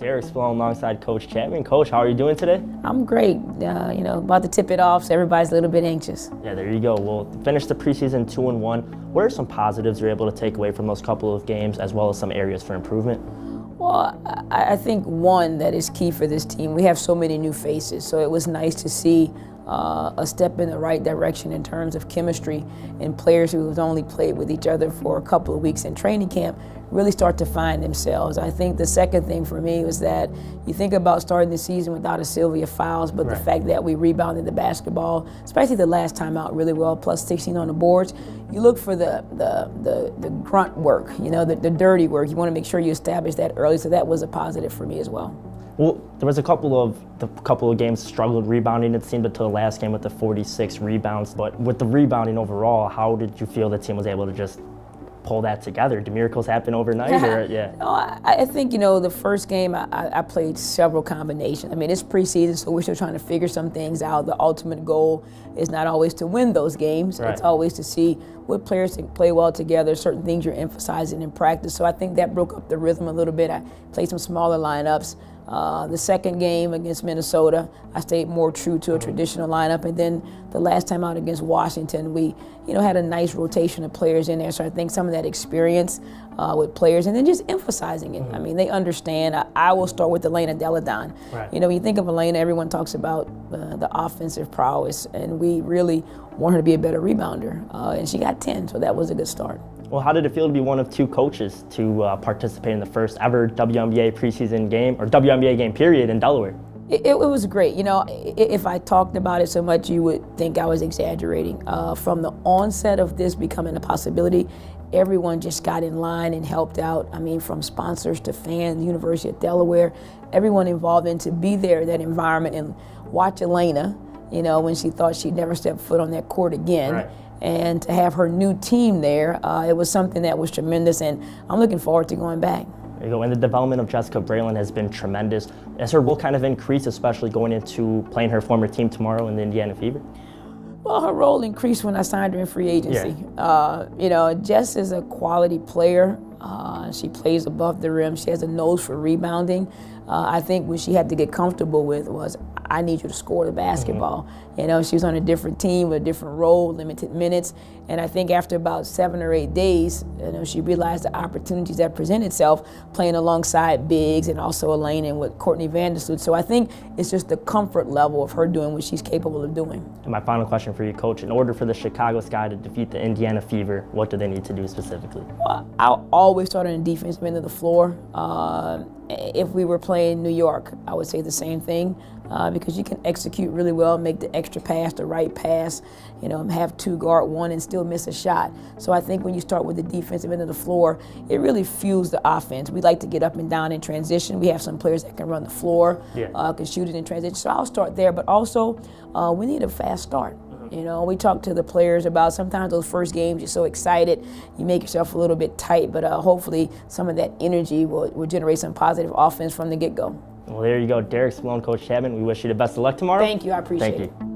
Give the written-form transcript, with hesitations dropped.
Derek Spallone alongside Coach Chatman. Coach, how are you doing today? I'm great. About to tip it off, so everybody's a little bit anxious. Yeah, there you go. We'll finish the preseason 2-1. What are some positives you're able to take away from those couple of games, as well as some areas for improvement? Well, I think one that is key for this team, we have so many new faces, so it was nice to see a step in the right direction in terms of chemistry, and players who have only played with each other for a couple of weeks in training camp really start to find themselves. I think the second thing for me was that you think about starting the season without a Sylvia Fowles, but the fact that we rebounded the basketball, especially the last time out really well, plus 16 on the boards. You look for the grunt work, the dirty work. You want to make sure you establish that early, so that was a positive for me as well. Well, there was a couple of games struggled rebounding, it seemed, until the last game with the 46 rebounds. But with the rebounding overall, how did you feel the team was able to just pull that together? Do miracles happen overnight? No, I think, the first game I played several combinations. I mean, it's preseason, so we're still trying to figure some things out. The ultimate goal is not always to win those games. Right. It's always to see what players can play well together, certain things you're emphasizing in practice. So I think that broke up the rhythm a little bit. I played some smaller lineups. The second game against Minnesota, I stayed more true to a traditional lineup. And then the last time out against Washington, we had a nice rotation of players in there. So I think some of that experience with players, and then just emphasizing it. I mean, they understand. I will start with Elena Deladon. Right. When you think of Elena, everyone talks about the offensive prowess, and we really want her to be a better rebounder. And she got 10, so that was a good start. Well, how did it feel to be one of two coaches to participate in the first ever WNBA preseason game, or WNBA game period, in Delaware? It was great. If I talked about it so much, you would think I was exaggerating. From the onset of this becoming a possibility, everyone just got in line and helped out. I mean, from sponsors to fans, the University of Delaware, everyone involved in to be there, that environment, and watch Elena, when she thought she'd never step foot on that court again. Right. And to have her new team there, it was something that was tremendous, and I'm looking forward to going back. There you go. And the development of Jessica Brehm has been tremendous. Has her role kind of increased, especially going into playing her former team tomorrow in the Indiana Fever? Well, her role increased when I signed her in free agency. Yeah. Jess is a quality player. She plays above the rim. She has a nose for rebounding. I think what she had to get comfortable with was, I need you to score the basketball. She was on a different team with a different role, limited minutes. And I think after about 7 or 8 days, she realized the opportunities that present itself playing alongside bigs, and also Elaine and with Courtney Vandersloot. So I think it's just the comfort level of her doing what she's capable of doing. And my final question for you, Coach, in order for the Chicago Sky to defeat the Indiana Fever, what do they need to do specifically? Well, I'll always start on the defensive end of the floor. If we were playing New York, I would say the same thing, because you can execute really well, make the extra pass, the right pass, have two guard one and still miss a shot. So I think when you start with the defensive end of the floor, it really fuels the offense. We like to get up and down in transition. We have some players that can run the floor, can shoot it in transition. So I'll start there, but also we need a fast start. We talk to the players about sometimes those first games, you're so excited, you make yourself a little bit tight, but hopefully some of that energy will generate some positive offense from the get-go. Well, there you go. Derek Spallone, Coach Chatman, we wish you the best of luck tomorrow. Thank you. I appreciate it. Thank you.